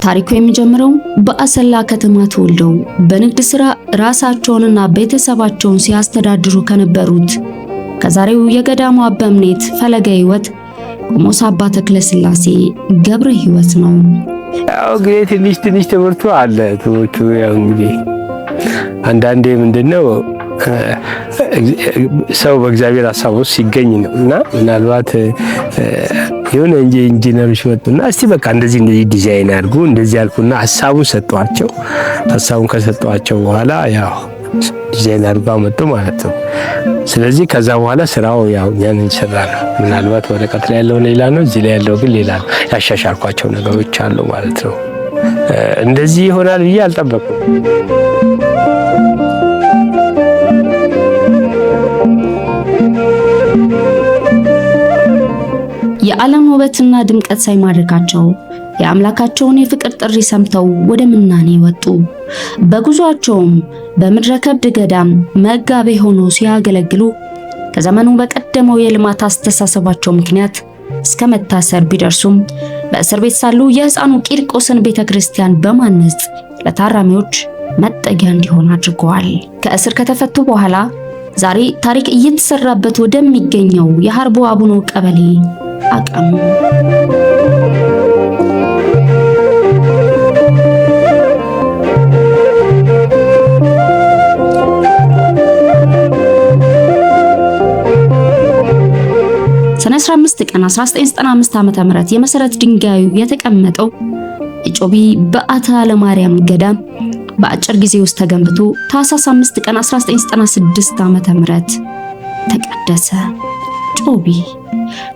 ታሪኩ የሚጀምረው በአሰላ ከተማ ተወልደው በንግድ ሥራ ራሳቸውንና ቤተሰባቸውን ሲያስተዳድሩ ከነበሩት ከዛሬው የገዳሙ አበምኔት ፈለገ ሕይወት ቆሞስ አባ ተክለ ሥላሴ ገብረ ሕይወት ነው። ያው እንግዲህ ትንሽ ትምህርቱ አለ። ትምህርቱ ያው እንግዲህ አንዳንዴ ምንድነው ሰው በእግዚአብሔር ሐሳብ ውስጥ ሲገኝ ነው እና ምናልባት የሆነ ኢንጂነሮች መጡና እስቲ በቃ እንደዚህ ዲዛይን አድርጉ እንደዚህ አልኩና ሐሳቡን ሰጧቸው። ሐሳቡን ከሰጧቸው በኋላ ያው ዲዛይን አድርገው መጡ ማለት ነው። ስለዚህ ከዛ በኋላ ስራው ያው ያን እንሰራ ነው። ምናልባት ወረቀት ላይ ያለው ሌላ ነው፣ እዚህ ላይ ያለው ግን ሌላ ነው። ያሻሻልኳቸው ነገሮች አሉ ማለት ነው። እንደዚህ ይሆናል ብዬ አልጠበቅኩም። የዓለም ውበትና ድምቀት ሳይማርካቸው የአምላካቸውን የፍቅር ጥሪ ሰምተው ወደ ምናኔ ወጡ። በጉዟቸውም በምድረ ከብድ ገዳም መጋቤ ሆነው ሲያገለግሉ ከዘመኑ በቀደመው የልማት አስተሳሰባቸው ምክንያት እስከ መታሰር ቢደርሱም በእስር ቤት ሳሉ የሕፃኑ ቂርቆስን ቤተክርስቲያን በማነጽ ለታራሚዎች መጠጊያ እንዲሆን አድርገዋል። ከእስር ከተፈቱ በኋላ ዛሬ ታሪክ እየተሰራበት ወደሚገኘው የሐርቦ አቡነ ቀበሌ አቀኑ። ሰኔ 15 ቀን 1995 ዓ.ም የመሰረት ድንጋዩ የተቀመጠው የጮቢ በዓታ ለማርያም ገዳም በአጭር ጊዜ ውስጥ ተገንብቶ ታኅሳስ 5 ቀን 1996 ዓ.ም ተቀደሰ።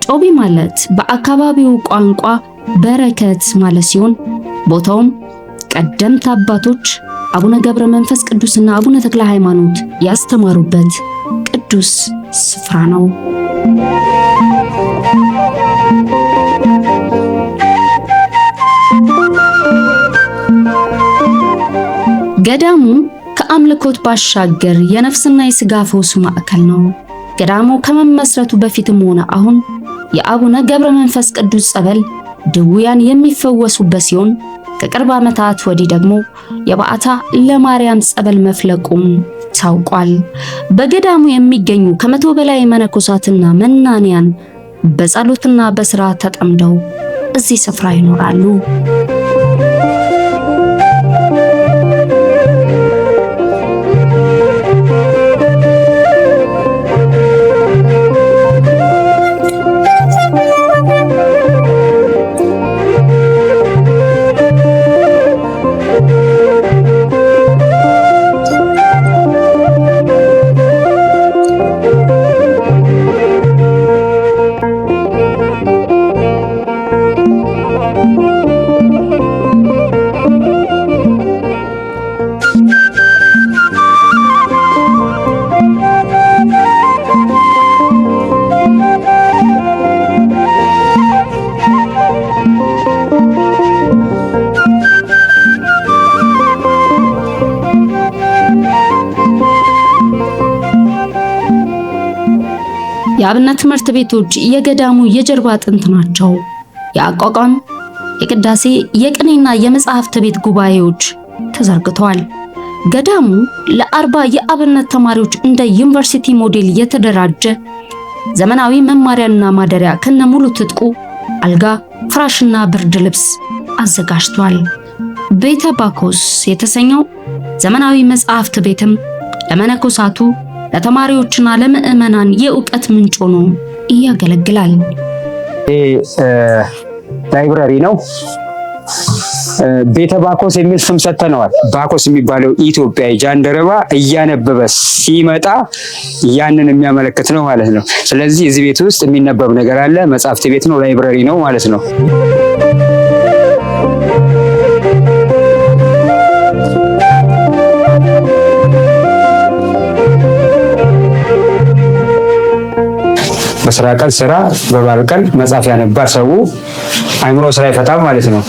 ጮቢ ማለት በአካባቢው ቋንቋ በረከት ማለት ሲሆን ቦታውም ቀደምት አባቶች አቡነ ገብረ መንፈስ ቅዱስና አቡነ ተክለ ሃይማኖት ያስተማሩበት ቅዱስ ስፍራ ነው። ገዳሙ ከአምልኮት ባሻገር የነፍስና የሥጋ ፈውስ ማዕከል ነው። ገዳሙ ከመመስረቱ በፊትም ሆነ አሁን የአቡነ ገብረ መንፈስ ቅዱስ ጸበል ድውያን የሚፈወሱበት ሲሆን ከቅርብ ዓመታት ወዲህ ደግሞ የበዓታ ለማርያም ጸበል መፍለቁም ታውቋል። በገዳሙ የሚገኙ ከመቶ በላይ መነኮሳትና መናንያን በጸሎትና በሥራ ተጠምደው እዚህ ስፍራ ይኖራሉ። የአብነት ትምህርት ቤቶች የገዳሙ የጀርባ አጥንት ናቸው። የአቋቋም፣ የቅዳሴ፣ የቅኔና የመጽሐፍት ቤት ጉባኤዎች ተዘርግተዋል። ገዳሙ ለ40 የአብነት ተማሪዎች እንደ ዩኒቨርሲቲ ሞዴል የተደራጀ ዘመናዊ መማሪያና ማደሪያ ከነሙሉ ትጥቁ አልጋ፣ ፍራሽና ብርድ ልብስ አዘጋጅቷል። ቤተ ባኮስ የተሰኘው ዘመናዊ መጽሐፍት ቤትም ለመነኮሳቱ ለተማሪዎችና ለምዕመናን የእውቀት ምንጭ ሆኖ ያገለግላል። ላይብራሪ ነው። ቤተ ባኮስ የሚል ስም ሰጥተነዋል። ባኮስ የሚባለው ኢትዮጵያዊ ጃንደረባ እያነበበ ሲመጣ ያንን የሚያመለክት ነው ማለት ነው። ስለዚህ እዚህ ቤት ውስጥ የሚነበብ ነገር አለ። መጽሐፍት ቤት ነው፣ ላይብራሪ ነው ማለት ነው። በስራ ቀን ስራ፣ በበዓል ቀን መጽሐፍ ያነባል። ሰው አይምሮ ስራ ይፈታል ማለት ነው።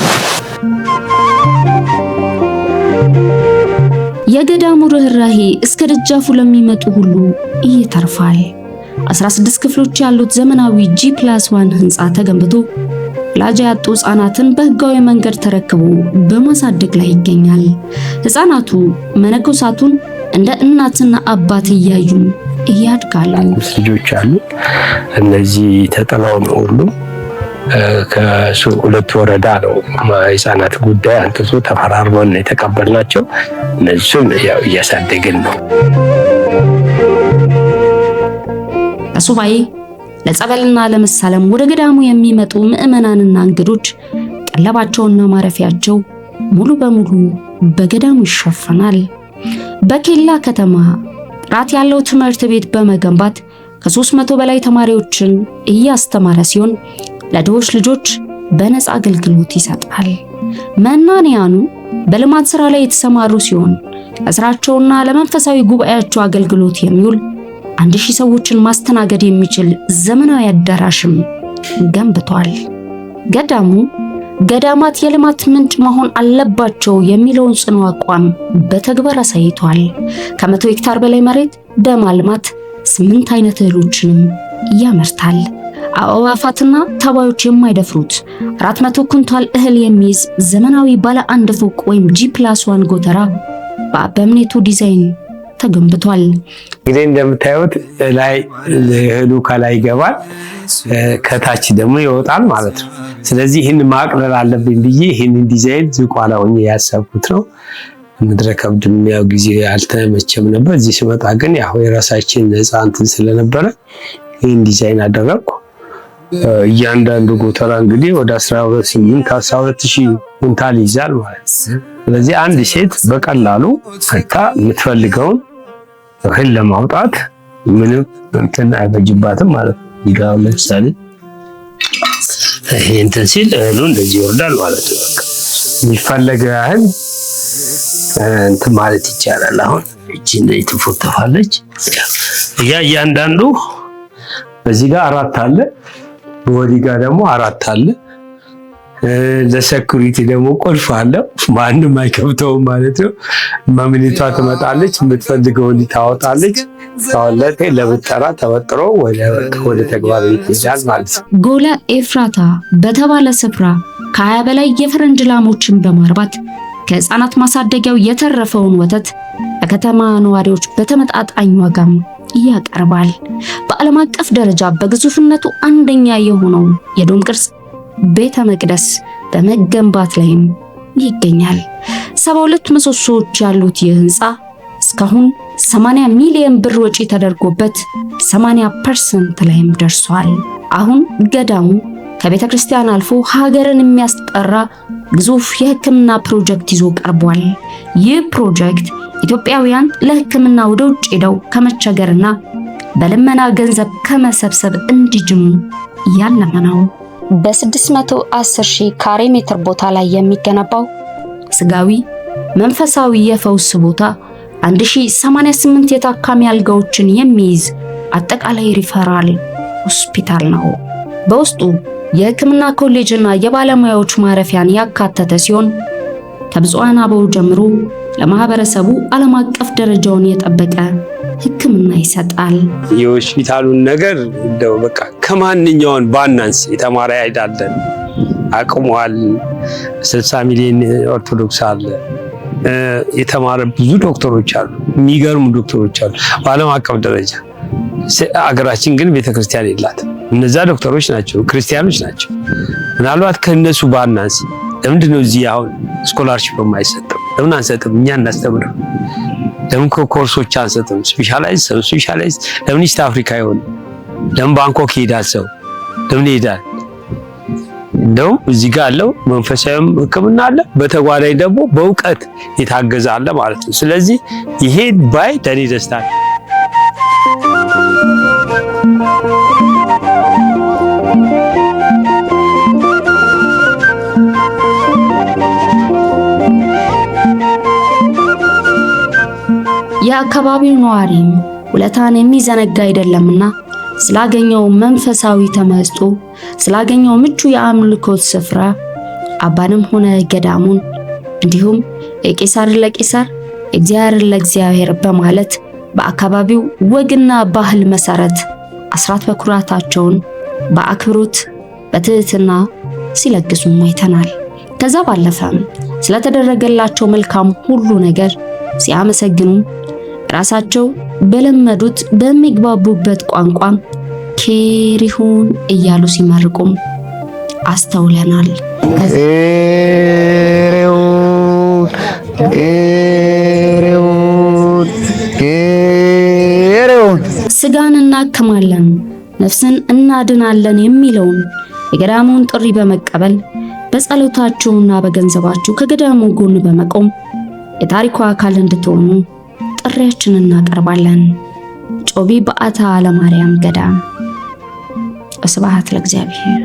የገዳሙ ርህራሄ እስከ ደጃፉ ለሚመጡ ሁሉ ይተርፋል። 16 ክፍሎች ያሉት ዘመናዊ G+1 ህንጻ ተገንብቶ ወላጅ ያጡ ሕፃናትን በህጋዊ መንገድ ተረክቦ በማሳደግ ላይ ይገኛል። ሕፃናቱ መነኮሳቱን እንደ እናትና አባት እያዩ ያድጋሉ። ልጆች አሉ። እነዚህ ተጥለው ነው ሁሉ ከሁለት ወረዳ ነው የሕፃናት ጉዳይ አንጥቶ ተፈራርመን የተቀበልናቸው። እነሱን ያው እያሳደግን ነው። ከሱባኤ ለጸበልና ለመሳለም ወደ ገዳሙ የሚመጡ ምዕመናንና እንግዶች ቀለባቸውና ማረፊያቸው ሙሉ በሙሉ በገዳሙ ይሸፈናል። በኬላ ከተማ ጥራት ያለው ትምህርት ቤት በመገንባት ከ300 በላይ ተማሪዎችን እያስተማረ ሲሆን ለድሆች ልጆች በነፃ አገልግሎት ይሰጣል። መናንያኑ በልማት ስራ ላይ የተሰማሩ ሲሆን ለስራቸውና ለመንፈሳዊ ጉባኤያቸው አገልግሎት የሚውል 1000 ሰዎችን ማስተናገድ የሚችል ዘመናዊ አዳራሽም ገንብቷል። ገዳሙ ገዳማት የልማት ምንጭ መሆን አለባቸው የሚለውን ጽኑ አቋም በተግባር አሳይቷል። ከ100 ሄክታር በላይ መሬት በማልማት 8 አይነት እህሎችንም ያመርታል። አዕዋፋትና ተባዮች የማይደፍሩት 400 ኩንታል እህል የሚይዝ ዘመናዊ ባለ 1 ፎቅ ወይም G+1 ጎተራ በአበምኔቱ ዲዛይን ተገንብቷል። እንግዲህ እንደምታዩት ላይ እህሉ ከላይ ይገባል፣ ከታች ደግሞ ይወጣል ማለት ነው። ስለዚህ ይህን ማቅለል አለብኝ ብዬ ይህንን ዲዛይን ዝቋላ ሆኜ ያሰብኩት ነው። ምድረ ከብድም ያው ጊዜ አልተመቸም ነበር። እዚህ ስመጣ ግን ያው የራሳችን ነፃ እንትን ስለነበረ ይህን ዲዛይን አደረግኩ። እያንዳንዱ ጎተራ እንግዲህ ወደ 12000 ኩንታል ይዛል ማለት ነው። ስለዚህ አንድ ሴት በቀላሉ ፈታ የምትፈልገውን እህል ለማውጣት ምንም እንትን አይበጅባትም ማለት ነው። ይጋው ለምሳሌ ይሄ እንትን ሲል እህሉ እንደዚህ ይወርዳል ማለት ነው። በቃ የሚፈለገው ያህል እንትን ማለት ይቻላል። አሁን እቺ እንደዚህ ትፎተፋለች። እያንዳንዱ በዚህ ጋር 4 አለ፣ በወዲህ ጋር ደግሞ 4 አለ። ለሴኩሪቲ ደግሞ ቁልፍ አለ፣ ማንም አይከፍተውም ማለት ነው። ማምኒቷ ትመጣለች፣ የምትፈልገውን ታወጣለች። ታወለተ ለብጠራ ተወጥሮ ወደ ተግባር ይሄዳል ማለት ነው። ጎለ ኤፍራታ በተባለ ስፍራ ከ20 በላይ የፈረንጅ ላሞችን በማርባት ከህፃናት ማሳደጊያው የተረፈውን ወተት ለከተማ ነዋሪዎች በተመጣጣኝ ዋጋም ያቀርባል። በዓለም አቀፍ ደረጃ በግዙፍነቱ አንደኛ የሆነው የዶም ቅርጽ ቤተ መቅደስ በመገንባት ላይም ይገኛል። 72 ምሰሶዎች ያሉት ይህ ህንፃ እስካሁን 80 ሚሊዮን ብር ወጪ ተደርጎበት 80% ላይም ደርሷል። አሁን ገዳሙ ከቤተ ክርስቲያን አልፎ ሀገርን የሚያስጠራ ግዙፍ የሕክምና ፕሮጀክት ይዞ ቀርቧል። ይህ ፕሮጀክት ኢትዮጵያውያን ለሕክምና ወደ ውጭ ሄደው ከመቸገርና በልመና ገንዘብ ከመሰብሰብ እንዲድኑ ያለመ ነው። በ610,000 ካሬ ሜትር ቦታ ላይ የሚገነባው ስጋዊ መንፈሳዊ የፈውስ ቦታ 1088 የታካሚ አልጋዎችን የሚይዝ አጠቃላይ ሪፈራል ሆስፒታል ነው። በውስጡ የሕክምና ኮሌጅና የባለሙያዎች ማረፊያን ያካተተ ሲሆን ከብፁዓን አበው ጀምሮ ለማህበረሰቡ ዓለም አቀፍ ደረጃውን የጠበቀ ሕክምና ይሰጣል። የሆስፒታሉን ነገር እንደው በቃ ከማንኛውን ባናንስ የተማረ አይዳለን አቅሟል። 60 ሚሊዮን ኦርቶዶክስ አለ። የተማረ ብዙ ዶክተሮች አሉ፣ የሚገርሙ ዶክተሮች አሉ በዓለም አቀፍ ደረጃ። አገራችን ግን ቤተክርስቲያን የላትም። እነዛ ዶክተሮች ናቸው፣ ክርስቲያኖች ናቸው። ምናልባት ከነሱ ባናንስ ለምንድን ነው እዚህ አሁን ስኮላርሺፕ የማይሰጥም? ለምን አንሰጥም? እኛ እናስተምር። ለምን ኮርሶች አንሰጥም? ስፔሻላይዝ ለምን ኢስት አፍሪካ ይሆን? ለምን ባንኮክ ይሄዳል ሰው? ለምን ይሄዳል? እንደውም እዚህ ጋር ያለው መንፈሳዊም ሕክምና አለ፣ በተጓዳኝ ደግሞ በእውቀት የታገዘ አለ ማለት ነው። ስለዚህ ይሄ ባይ ለኔ ደስታ ነው። የአካባቢው ነዋሪም ውለታን የሚዘነጋ አይደለምና ስላገኘው መንፈሳዊ ተመስጦ ስላገኘው ምቹ የአምልኮት ስፍራ አባንም ሆነ ገዳሙን እንዲሁም የቄሳርን ለቄሳር እግዚአብሔርን ለእግዚአብሔር በማለት በአካባቢው ወግና ባህል መሰረት አስራት በኩራታቸውን በአክብሮት በትህትና ሲለግሱም አይተናል። ከዛ ባለፈም ስለተደረገላቸው መልካም ሁሉ ነገር ሲያመሰግኑ ራሳቸው በለመዱት በሚግባቡበት ቋንቋም ኬሪሁን እያሉ ሲመርቁም አስተውለናል። ስጋን እናክማለን ነፍስን እናድናለን የሚለውን የገዳሙን ጥሪ በመቀበል በጸሎታችሁና በገንዘባችሁ ከገዳሙ ጎን በመቆም የታሪኩ አካል እንድትሆኑ ጥሪያችንን እናቀርባለን። ጮቢ በዓታ ለማርያም ገዳም። ስብሐት ለእግዚአብሔር።